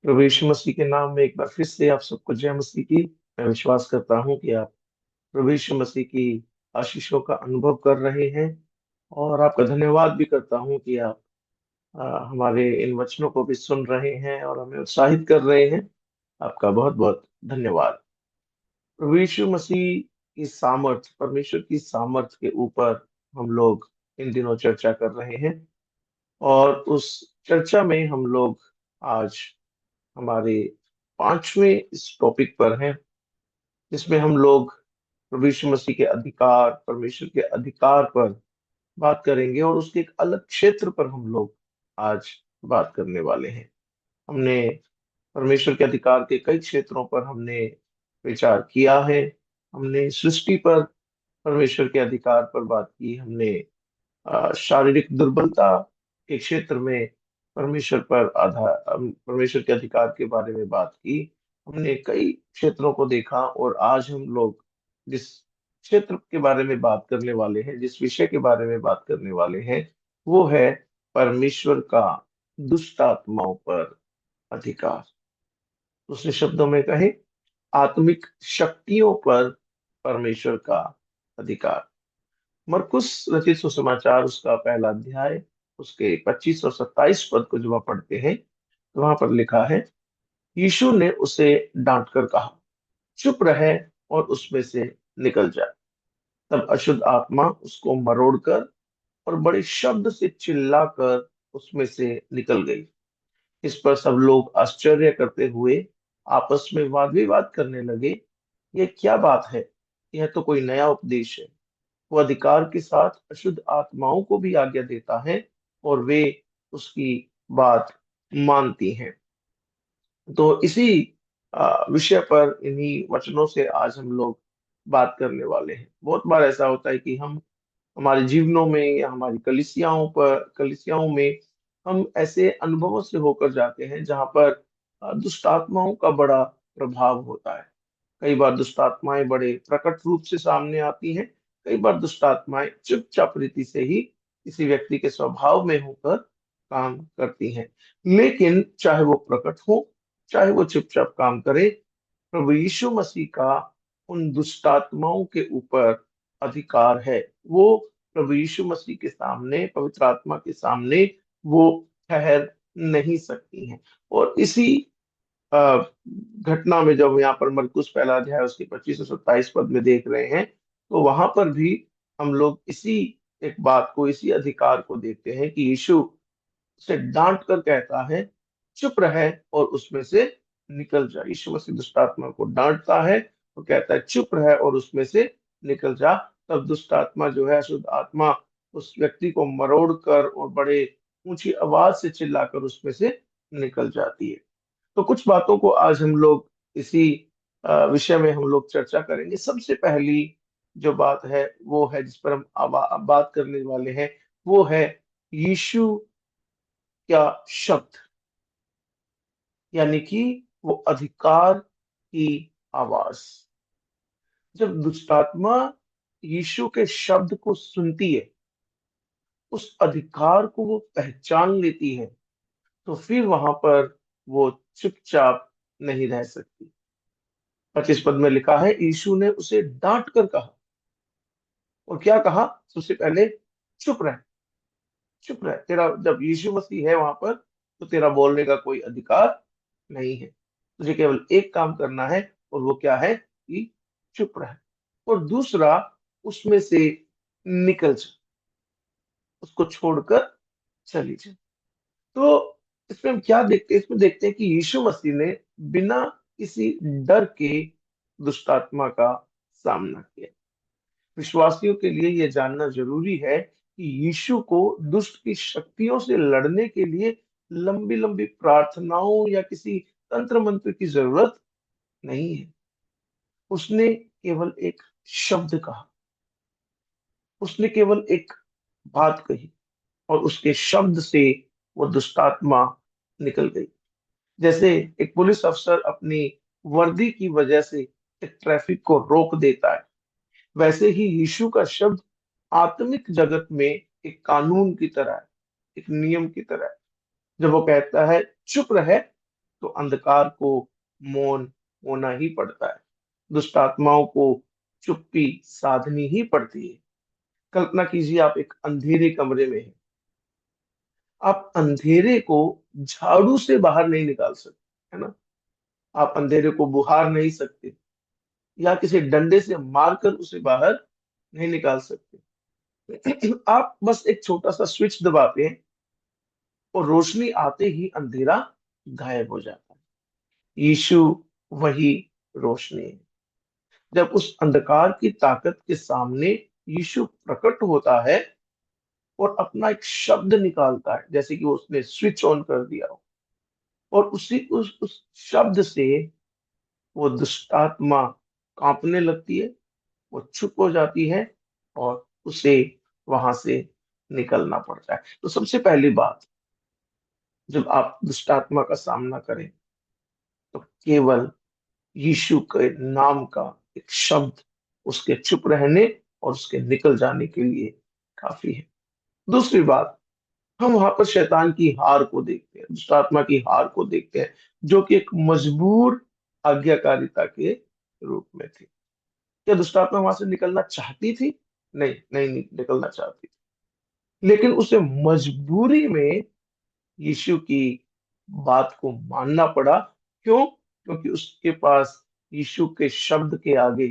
प्रभु यीशु मसीह के नाम में एक बार फिर से आप सबको जय मसीह की। मैं विश्वास करता हूँ कि आप प्रभु यीशु मसीह की आशीषों का अनुभव कर रहे हैं, और आपका धन्यवाद भी करता हूँ कि आप हमारे इन वचनों को भी सुन रहे हैं और हमें उत्साहित कर रहे हैं। आपका बहुत बहुत धन्यवाद। प्रभु यीशु मसीह की सामर्थ, परमेश्वर की सामर्थ के ऊपर हम लोग इन दिनों चर्चा कर रहे हैं, और उस चर्चा में हम लोग आज हमारे पांचवें इस टॉपिक पर हैं, जिसमें हम लोग प्रभु यीशु मसीह के अधिकार, परमेश्वर के अधिकार पर बात करेंगे, और उसके एक अलग क्षेत्र पर हम लोग आज बात करने वाले हैं। हमने परमेश्वर के अधिकार के कई क्षेत्रों पर हमने विचार किया है। हमने सृष्टि पर परमेश्वर के अधिकार पर बात की, हमने शारीरिक दुर्बलता के क्षेत्र में परमेश्वर पर परमेश्वर के अधिकार के बारे में बात की। हमने कई क्षेत्रों को देखा, और आज हम लोग जिस क्षेत्र के बारे में बात करने वाले हैं, जिस विषय के बारे में बात करने वाले हैं, वो है परमेश्वर का दुष्ट आत्माओं पर अधिकार। दूसरे शब्दों में कहें, आत्मिक शक्तियों पर परमेश्वर का अधिकार। मरकुस रचित सुसमाचार उसका पहला अध्याय, उसके 25 और 27 पद को जब आप पढ़ते हैं तो वहां पर लिखा है, यीशु ने उसे डांट कर कहा, चुप रहे और उसमें से निकल जा। तब अशुद्ध आत्मा उसको मरोड़कर और बड़े शब्द से चिल्लाकर उसमें से निकल गई। इस पर सब लोग आश्चर्य करते हुए आपस में वाद विवाद करने लगे, ये क्या बात है? यह तो कोई नया उपदेश है। वो अधिकार के साथ अशुद्ध आत्माओं को भी आज्ञा देता है, और वे उसकी बात मानती हैं। तो इसी विषय पर, इन्हीं वचनों से आज हम लोग बात करने वाले हैं। बहुत बार ऐसा होता है कि हम हमारे जीवनों में या हमारी कलिसियाओं में हम ऐसे अनुभवों से होकर जाते हैं जहां पर दुष्ट आत्माओं का बड़ा प्रभाव होता है। कई बार दुष्ट आत्माएं बड़े प्रकट रूप से सामने आती हैं, कई बार दुष्ट आत्माएं चुपचाप रीति से ही किसी व्यक्ति के स्वभाव में होकर काम करती हैं। लेकिन चाहे वो प्रकट हो, चाहे वो चुपचाप काम करे, प्रभु यीशु मसीह का उन दुष्ट आत्माओं के ऊपर अधिकार है। वो प्रभु यीशु मसीह के सामने, पवित्र आत्मा के सामने वो ठहर नहीं सकती हैं। और इसी अ, घटना में जब यहाँ पर मरकुस पहला अध्याय उसके 25 और 27 पद में देख रहे हैं, तो वहां पर भी हम लोग इसी एक बात को, इसी अधिकार को देखते हैं कि यीशु उसे डांट कर कहता है, चुप रहे और उसमें से निकल जा। यीशु मसीह दुष्ट आत्मा को डांटता है, तो कहता है चुप रहे और उसमें से निकल जा। तब दुष्ट आत्मा जो है, अशुद्ध आत्मा, उस व्यक्ति को मरोड़ कर और बड़े ऊंची आवाज से चिल्लाकर उसमें से निकल जाती है। तो कुछ बातों को आज हम लोग इसी विषय में हम लोग चर्चा करेंगे। सबसे पहली जो बात है वो है, जिस पर हम बात करने वाले हैं, वो है यीशु का शब्द, यानी कि वो अधिकार की आवाज। जब दुष्टात्मा यीशु के शब्द को सुनती है, उस अधिकार को वो पहचान लेती है, तो फिर वहां पर वो चुपचाप नहीं रह सकती। 25 पद में लिखा है, यीशु ने उसे डांट कर कहा। और क्या कहा? सबसे पहले, चुप रह, चुप रह। तेरा, जब यीशु मसीह है वहां पर, तो तेरा बोलने का कोई अधिकार नहीं है। तुझे केवल एक काम करना है, और वो क्या है? कि चुप रह। और दूसरा, उसमें से निकल जा, उसको छोड़कर चली जा। तो इसमें हम क्या देखते हैं? इसमें देखते हैं कि यीशु मसीह ने बिना किसी डर के दुष्ट आत्मा का सामना किया। विश्वासियों के लिए यह जानना जरूरी है कि यीशु को दुष्ट की शक्तियों से लड़ने के लिए लंबी लंबी प्रार्थनाओं या किसी तंत्र मंत्र की जरूरत नहीं है। उसने केवल एक शब्द कहा, उसने केवल एक बात कही, और उसके शब्द से वो दुष्टात्मा निकल गई। जैसे एक पुलिस अफसर अपनी वर्दी की वजह से एक ट्रैफिक को रोक देता है, वैसे ही यीशु का शब्द आत्मिक जगत में एक कानून की तरह है, एक नियम की तरह है। जब वो कहता है चुप रहे, तो अंधकार को मौन होना ही पड़ता है। दुष्ट आत्माओं को चुप्पी साधनी ही पड़ती है। कल्पना कीजिए, आप एक अंधेरे कमरे में हैं। आप अंधेरे को झाड़ू से बाहर नहीं निकाल सकते, है ना। आप अंधेरे को बुहार नहीं सकते या किसी डंडे से मारकर उसे बाहर नहीं निकाल सकते। आप बस एक छोटा सा स्विच दबाते हैं और रोशनी आते ही अंधेरा गायब हो जाता है। यीशु वही रोशनी है। जब उस अंधकार की ताकत के सामने यीशु प्रकट होता है और अपना एक शब्द निकालता है, जैसे कि उसने स्विच ऑन कर दिया हो, और उसी उस शब्द से वो दुष्टात्मा कांपने लगती है, वो चुप हो जाती है और उसे वहां से निकलना पड़ता है। तो सबसे पहली बात, जब आप दुष्टात्मा का सामना करें तो केवल यीशु के नाम का एक शब्द उसके चुप रहने और उसके निकल जाने के लिए काफी है। दूसरी बात, हम वहां पर शैतान की हार को देखते हैं, दुष्टात्मा की हार को देखते हैं, जो कि एक मजबूर आज्ञाकारिता के रूप में थी। क्या दुष्टात्मा वहां से निकलना चाहती थी? नहीं, नहीं निकलना चाहती थी, लेकिन उसे मजबूरी में यीशु की बात को मानना पड़ा। क्यों? क्योंकि उसके पास यीशु के शब्द के आगे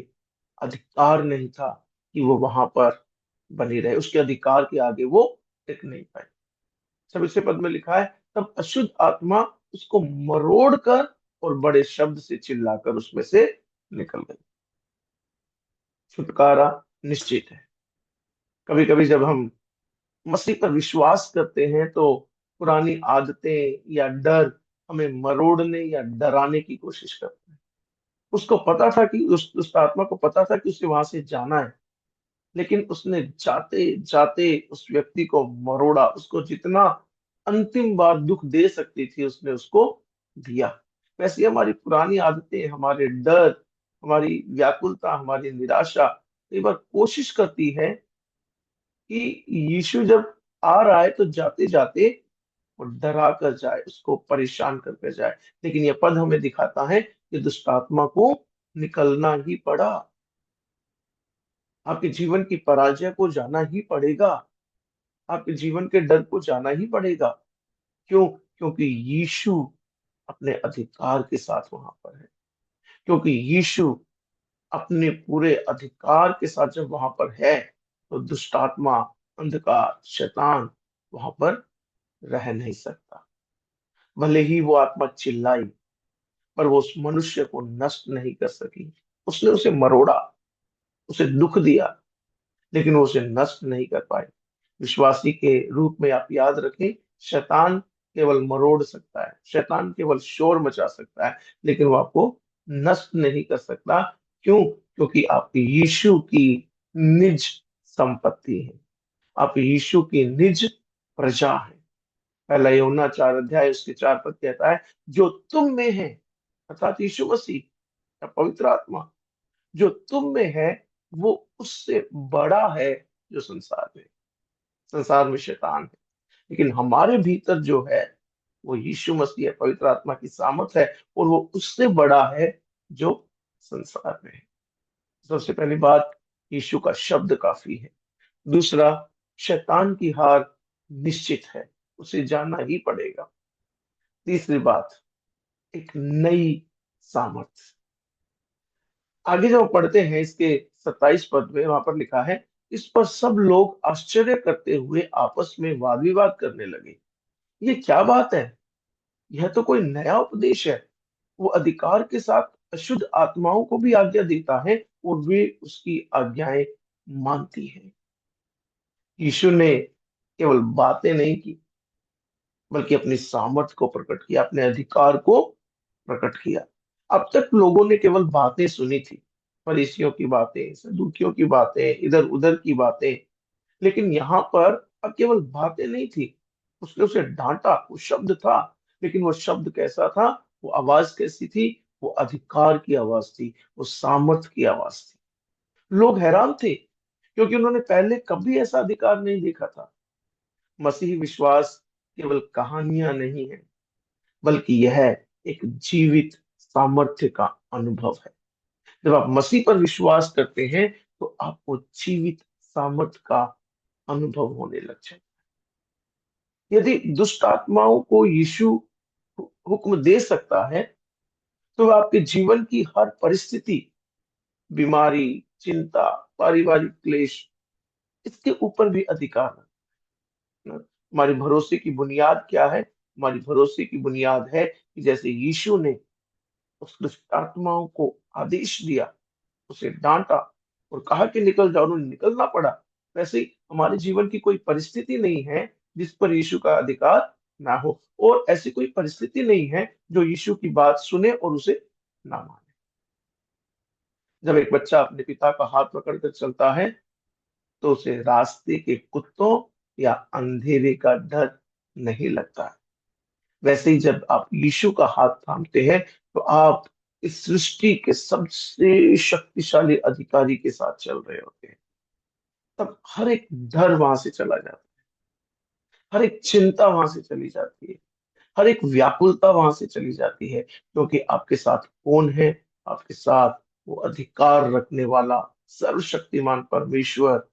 अधिकार नहीं था कि वो वहां पर बनी रहे। उसके अधिकार के आगे वो टिक नहीं पाई। 26 पद में लिखा है, तब अशुद्ध आत्मा उसको मरोड़ कर और बड़े शब्द से चिल्लाकर उसमें से निकल गई। छुटकारा निश्चित है। कभी कभी जब हम मसीह पर विश्वास करते हैं तो पुरानी आदतें या डर हमें मरोड़ने या डराने की कोशिश करते हैं। उसको पता था कि उस आत्मा को पता था कि उसे वहां से जाना है, लेकिन उसने जाते जाते उस व्यक्ति को मरोड़ा। उसको जितना अंतिम बार दुख दे सकती थी उसने उसको दिया। वैसे ही हमारी पुरानी आदतें, हमारे डर, हमारी व्याकुलता, हमारी निराशा कई बार कोशिश करती है कि यीशु जब आ रहा है तो जाते जाते वो डरा कर जाए, उसको परेशान करके जाए। लेकिन यह पद हमें दिखाता है कि दुष्ट आत्मा को निकलना ही पड़ा। आपके जीवन की पराजय को जाना ही पड़ेगा। आपके जीवन के डर को जाना ही पड़ेगा। क्यों? क्योंकि यीशु अपने अधिकार के साथ वहां पर है। क्योंकि यीशु अपने पूरे अधिकार के साथ जब वहां पर है तो दुष्ट आत्मा, अंधकार, शैतान वहां पर रह नहीं सकता। भले ही वो आत्मा चिल्लाई, पर वो उस मनुष्य को नष्ट नहीं कर सकी। उसने उसे मरोड़ा, उसे दुख दिया, लेकिन वो उसे नष्ट नहीं कर पाए। विश्वासी के रूप में आप याद रखें, शैतान केवल मरोड़ सकता है, शैतान केवल शोर मचा सकता है, लेकिन वो आपको नष्ट नहीं कर सकता। क्यों? क्योंकि आप यीशु की निज संपत्ति है, आप यीशु की निज प्रजा है। पहला यूहन्ना 4 अध्याय उसके 4 पद कहता है, जो तुम में है, अर्थात यीशु मसीह या पवित्र आत्मा जो तुम में है, वो उससे बड़ा है जो संसार में। संसार में शैतान है, लेकिन हमारे भीतर जो है वो यीशु मसीह है, पवित्र आत्मा की सामर्थ है, और वो उससे बड़ा है जो संसार में है। सबसे पहली बात, यीशु का शब्द काफी है। दूसरा, शैतान की हार निश्चित है, उसे जानना ही पड़ेगा। तीसरी बात, एक नई सामर्थ। आगे जब पढ़ते हैं इसके 27 पद में, वहां पर लिखा है, इस पर सब लोग आश्चर्य करते हुए आपस में वाद विवाद करने लगे। ये क्या बात है? यह तो कोई नया उपदेश है। वो अधिकार के साथ अशुद्ध आत्माओं को भी आज्ञा देता है और वे उसकी आज्ञाएं मानती हैं। यीशु ने केवल बातें नहीं की, बल्कि अपनी सामर्थ को प्रकट किया, अपने अधिकार को प्रकट किया। अब तक लोगों ने केवल बातें सुनी थी, फरीसियों की बातें, सदूकियों की बातें, इधर उधर की बातें। लेकिन यहाँ पर अब केवल बातें नहीं थी, उसने उसे डांटा। वो शब्द था, लेकिन वो शब्द कैसा था, वो आवाज कैसी थी? वो अधिकार की आवाज थी, वो सामर्थ की आवाज थी। लोग हैरान थे, क्योंकि उन्होंने पहले कभी ऐसा अधिकार नहीं देखा था। मसीही विश्वास केवल कहानियां नहीं है, बल्कि यह है एक जीवित सामर्थ्य का अनुभव है। जब आप मसीह पर विश्वास करते हैं तो आपको जीवित सामर्थ्य का अनुभव होने लग जाए। यदि दुष्ट आत्माओं को यीशु हुक्म दे सकता है तो वह आपके जीवन की हर परिस्थिति, बीमारी, चिंता, पारिवारिक क्लेश, इसके ऊपर भी अधिकार रखता है। हमारे भरोसे की बुनियाद क्या है? हमारी भरोसे की बुनियाद है कि जैसे यीशु ने उस दुष्ट आत्माओं को आदेश दिया, उसे डांटा और कहा कि निकल जाओ, उन्हें निकलना पड़ा। वैसे ही हमारे जीवन की कोई परिस्थिति नहीं है जिस पर यीशु का अधिकार ना हो, और ऐसी कोई परिस्थिति नहीं है जो यीशु की बात सुने और उसे ना माने। जब एक बच्चा अपने पिता का हाथ पकड़कर चलता है तो उसे रास्ते के कुत्तों या अंधेरे का डर नहीं लगता है। वैसे ही जब आप यीशु का हाथ थामते हैं तो आप इस सृष्टि के सबसे शक्तिशाली अधिकारी के साथ चल रहे होते हैं। तब हर एक डर वहां से चला जाता है, हर एक चिंता वहां से चली जाती है, हर एक व्याकुलता वहां से चली जाती है, क्योंकि आपके साथ कौन है? आपके साथ वो अधिकार रखने वाला सर्वशक्तिमान परमेश्वर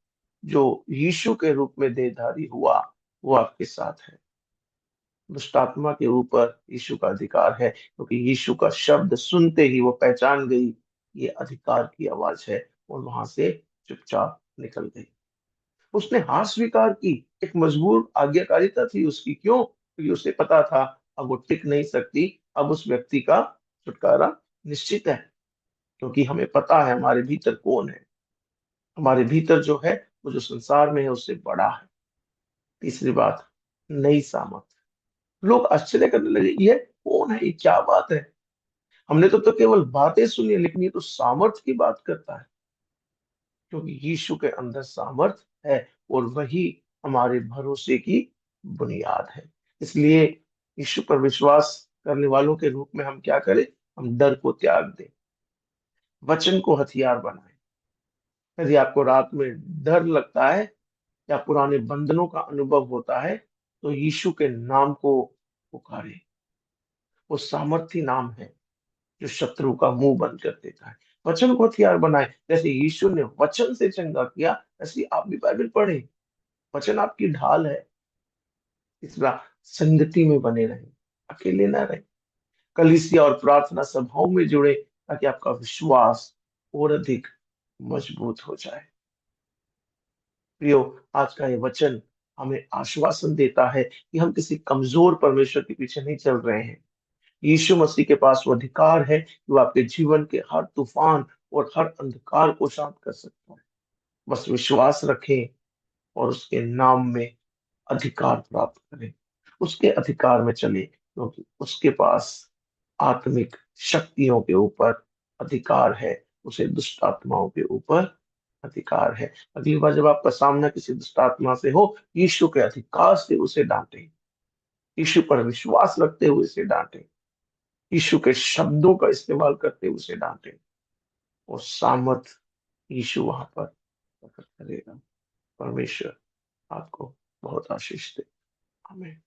जो यीशु के रूप में देहधारी हुआ, वो आपके साथ है। दुष्ट आत्मा के ऊपर यीशु का अधिकार है, क्योंकि यीशु का शब्द सुनते ही वो पहचान गई ये अधिकार की आवाज है, और वहां से चुपचाप निकल गई। उसने हार स्वीकार की। एक मजबूर आज्ञाकारिता थी उसकी। क्यों? क्योंकि उसे पता था अब वो टिक नहीं सकती, अब उस व्यक्ति का छुटकारा निश्चित है। क्योंकि हमें पता है हमारे भीतर कौन है। हमारे भीतर जो है वो जो संसार में है उससे बड़ा है। तीसरी बात, नई सामर्थ। लोग आश्चर्य करने लगे, ये कौन है, ये क्या बात है? हमने तो केवल बातें सुनी है, लेकिन ये तो सामर्थ की बात करता है। क्योंकि यीशु के अंदर सामर्थ है, और वही हमारे भरोसे की बुनियाद है। इसलिए यीशु पर विश्वास करने वालों के रूप में हम क्या करें? हम डर को त्याग दें, वचन को हथियार बनाएं। यदि आपको रात में डर लगता है या पुराने बंधनों का अनुभव होता है तो यीशु के नाम को पुकारे। वो सामर्थी नाम है जो शत्रु का मुंह बंद कर देता है। वचन को हथियार बनाए। जैसे यीशु ने वचन से चंगा किया, ऐसे आप भी बाइबल पढ़े। वचन आपकी ढाल है। तीसरा, संगति में बने रहें, अकेले ना रहें। कलीसिया और प्रार्थना सभाओं में जुड़े ताकि आपका विश्वास और अधिक मजबूत हो जाए। प्रियो, आज का ये वचन हमें आश्वासन देता है कि हम किसी कमजोर परमेश्वर के पीछे नहीं चल रहे हैं। यीशु मसीह के पास वो अधिकार है कि वो आपके जीवन के हर तूफान और हर अंधकार को शांत कर सकता है। बस विश्वास रखें और उसके नाम में अधिकार प्राप्त करें, उसके अधिकार में चले, क्योंकि उसके पास आत्मिक शक्तियों के ऊपर अधिकार है, उसे दुष्ट आत्माओं के ऊपर अधिकार है। अगली बार जब आपका सामना किसी दुष्ट आत्मा से हो, यीशु के अधिकार से उसे डांटे, यीशु पर विश्वास रखते हुए उसे डांटे, यीशु के शब्दों का इस्तेमाल करते हुए उसे डांटे, और सामर्थ यीशु वहां पर प्रकट करेगा। परमेश्वर आपको बहुत आशीष दे। आमीन।